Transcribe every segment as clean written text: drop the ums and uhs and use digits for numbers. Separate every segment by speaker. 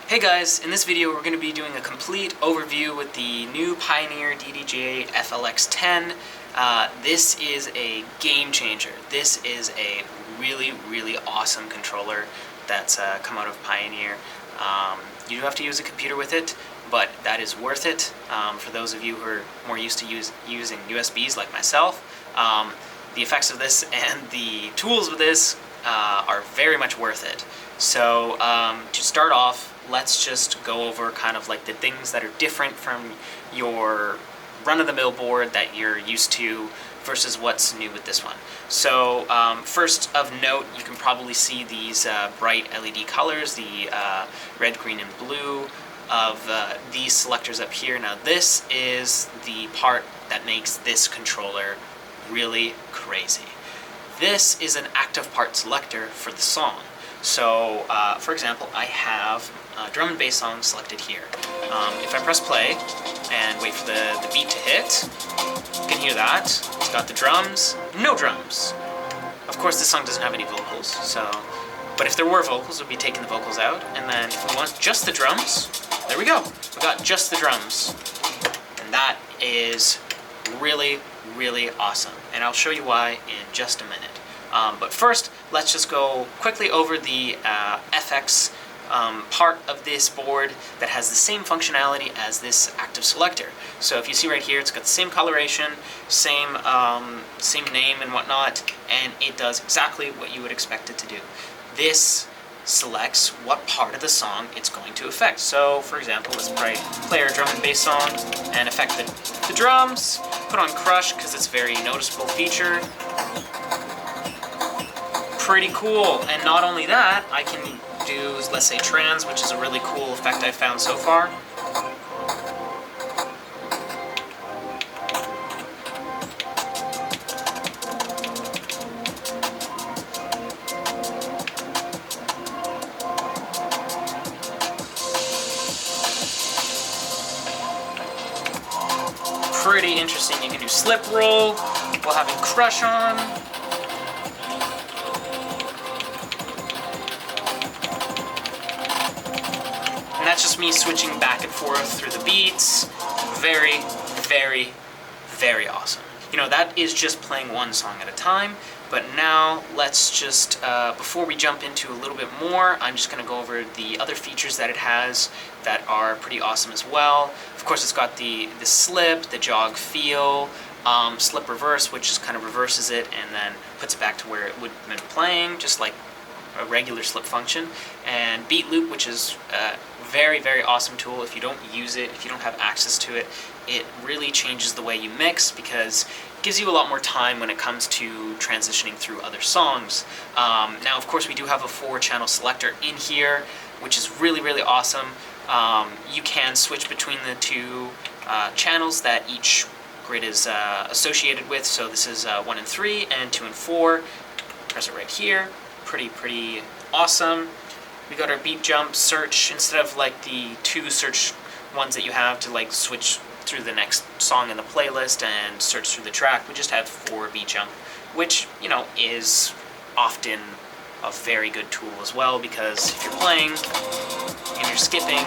Speaker 1: Hey guys, in this video we're going to be doing a complete overview with the new Pioneer DDJ-FLX10. This is a game changer. This is a really awesome controller that's come out of Pioneer. You do have to use a computer with it, but that is worth it. For those of you who are more used to using USBs like myself, the effects of this and the tools of this are very much worth it. So to start off, let's just go over kind of like the things that are different from your run-of-the-mill board that you're used to versus what's new with this one. So first of note, you can probably see these bright LED colors, the red, green, and blue of these selectors up here. Now this is the part that makes this controller really crazy. This is an active part selector for the song. So, for example, I have a drum and bass song selected here. If I press play and wait for the beat to hit, you can hear that. It's got the drums, no drums. Of course, this song doesn't have any vocals, but if there were vocals, we'd be taking the vocals out. And then if we want just the drums, there we go. We got just the drums. And that is really awesome. And I'll show you why in just a minute. But first, let's just go quickly over the FX part of this board that has the same functionality as this active selector. So if you see right here, it's got the same coloration, same name and whatnot, and it does exactly what you would expect it to do. This selects what part of the song it's going to affect. So, for example, let's play our drum and bass song and affect the drums, put on crush because it's a very noticeable feature. Pretty cool. And not only that, I can do, let's say, trans, which is a really cool effect I've found so far. Pretty interesting. You can do slip roll while having crush on. And that's just me switching back and forth through the beats. Very awesome. You know, that is just playing one song at a time. But now let's just, before we jump into a little bit more, I'm just going to go over the other features that it has that are pretty awesome as well. Of course, it's got the slip, the jog feel, slip reverse, which just kind of reverses it and then puts it back to where it would have been playing, just like a regular slip function, and beat loop, which is a very awesome tool. If you don't use it, if you don't have access to it, it really changes the way you mix because it gives you a lot more time when it comes to transitioning through other songs. Now, of course, we do have a 4-channel selector in here, which is really awesome. You can switch between the two channels that each grid is associated with. So this is 1 and 3 and 2 and 4. Press it right here. Pretty awesome. We got our beat jump search instead of like the 2 search ones that you have to like switch through the next song in the playlist and search through the track. We just have 4 beat jump, which, you know, is often a very good tool as well because if you're playing and you're skipping,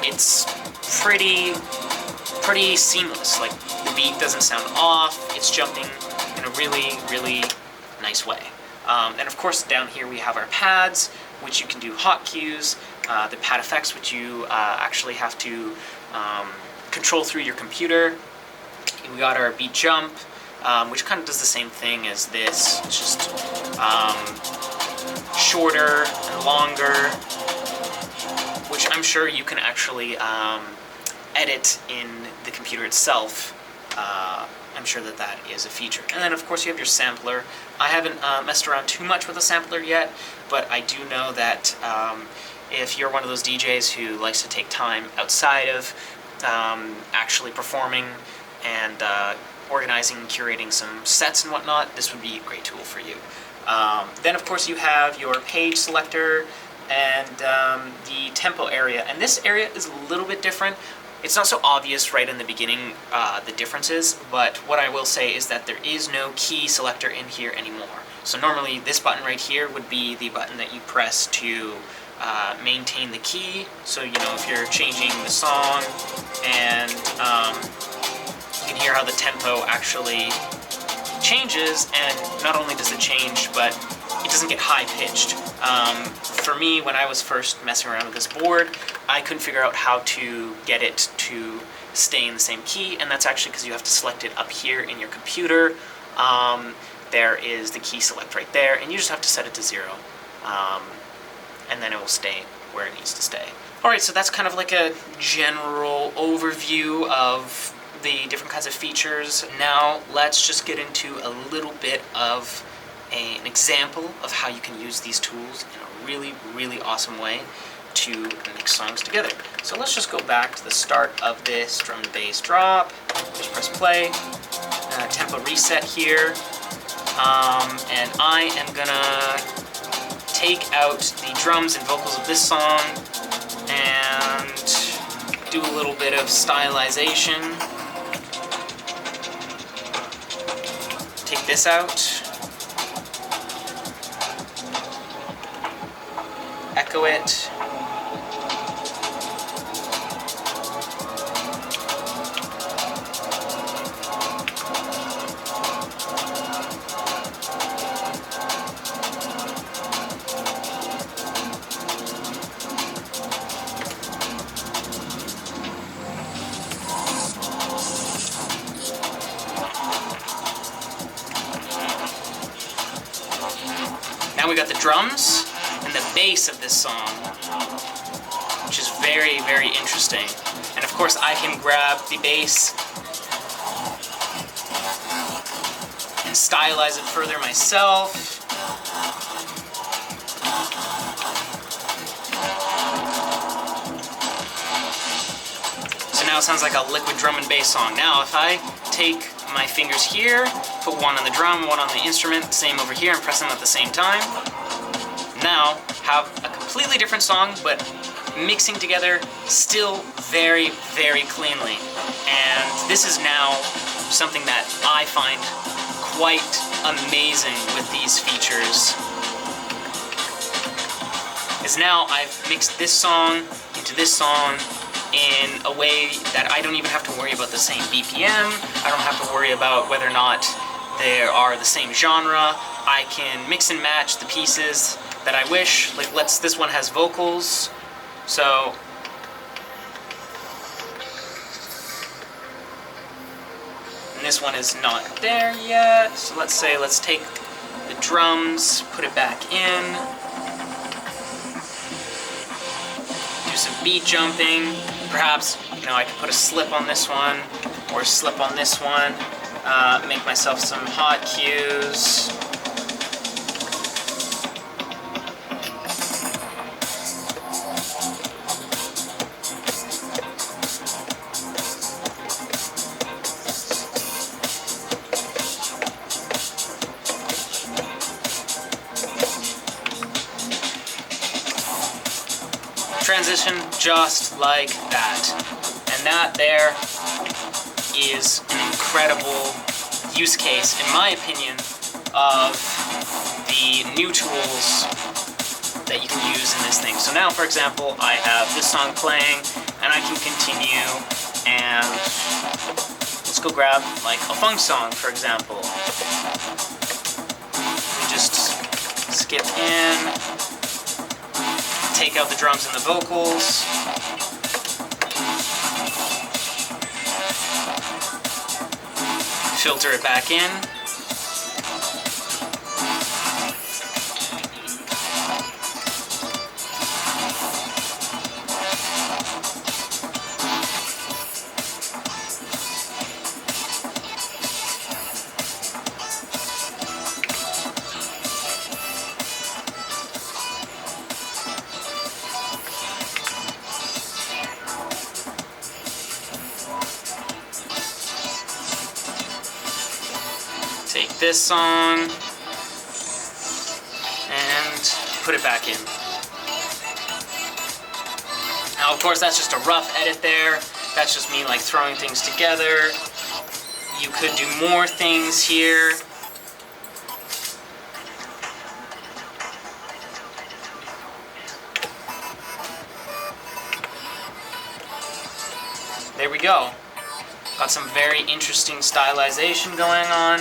Speaker 1: it's pretty seamless. Like the beat doesn't sound off. It's jumping in a really nice way. And of course, down here we have our pads, which you can do hotkeys, the pad effects, which you actually have to control through your computer. We got our beat jump, which kind of does the same thing as this. It's just shorter and longer, which I'm sure you can actually edit in the computer itself. I'm sure that is a feature. And then of course you have your sampler. I haven't messed around too much with a sampler yet, but I do know that if you're one of those DJs who likes to take time outside of actually performing and organizing and curating some sets and whatnot, this would be a great tool for you. Then of course you have your page selector and the tempo area. And this area is a little bit different. It's not so obvious right in the beginning, the differences, but what I will say is that there is no key selector in here anymore. So normally this button right here would be the button that you press to maintain the key. So, you know, if you're changing the song, and you can hear how the tempo actually changes, and not only does it change, but it doesn't get high-pitched. For me, when I was first messing around with this board, I couldn't figure out how to get it to stay in the same key, and that's actually because you have to select it up here in your computer. There is the key select right there, and you just have to set it to 0. And then it will stay where it needs to stay. Alright, so that's kind of like a general overview of the different kinds of features. Now let's just get into a little bit of an example of how you can use these tools in a really, really awesome way to mix songs together. So let's just go back to the start of this drum and bass drop. Just press play. Tempo reset here. And I am gonna take out the drums and vocals of this song and do a little bit of stylization. Take this out. Echo it. Now we got the drums and the bass of this song, which is very, very interesting. And of course I can grab the bass and stylize it further myself. So now it sounds like a liquid drum and bass song. Now if I take my fingers here, put one on the drum, one on the instrument, same over here, and press them at the same time. Now have a completely different song, but mixing together still very, very cleanly. And this is now something that I find quite amazing with these features. Is now I've mixed this song into this song in a way that I don't even have to worry about the same BPM. I don't have to worry about whether or not they are the same genre. I can mix and match the pieces that I wish. Like this one has vocals, so and this one is not there yet. So let's take the drums, put it back in, do some beat jumping. Perhaps, you know, I could put a slip on this one, or a slip on this one, make myself some hot cues. Transition just like that. And that there is an incredible use case, in my opinion, of the new tools that you can use in this thing. So now, for example, I have this song playing, and I can continue, and let's go grab like a funk song, for example. We just skip in, take out the drums and the vocals. Filter it back in. Take this song and put it back in. Now, of course, that's just a rough edit there. That's just me like throwing things together. You could do more things here. there we go. Got some very interesting stylization going on.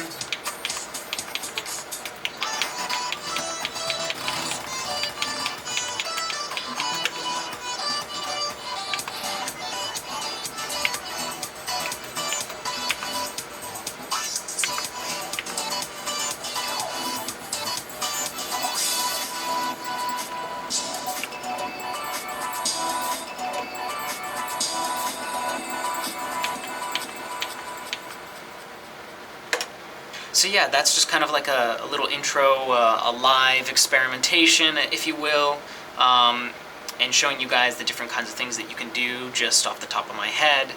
Speaker 1: So yeah, that's just kind of like a little intro, a live experimentation, if you will, and showing you guys the different kinds of things that you can do just off the top of my head.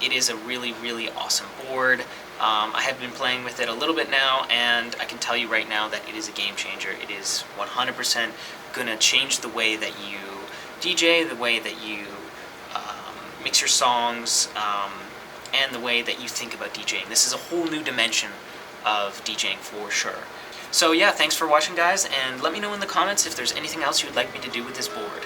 Speaker 1: It is a really, really awesome board. I have been playing with it a little bit now, and I can tell you right now that it is a game changer. It is 100% gonna change the way that you DJ, the way that you mix your songs, and the way that you think about DJing. This is a whole new dimension of DJing for sure. So yeah, thanks for watching, guys, and let me know in the comments if there's anything else you would like me to do with this board.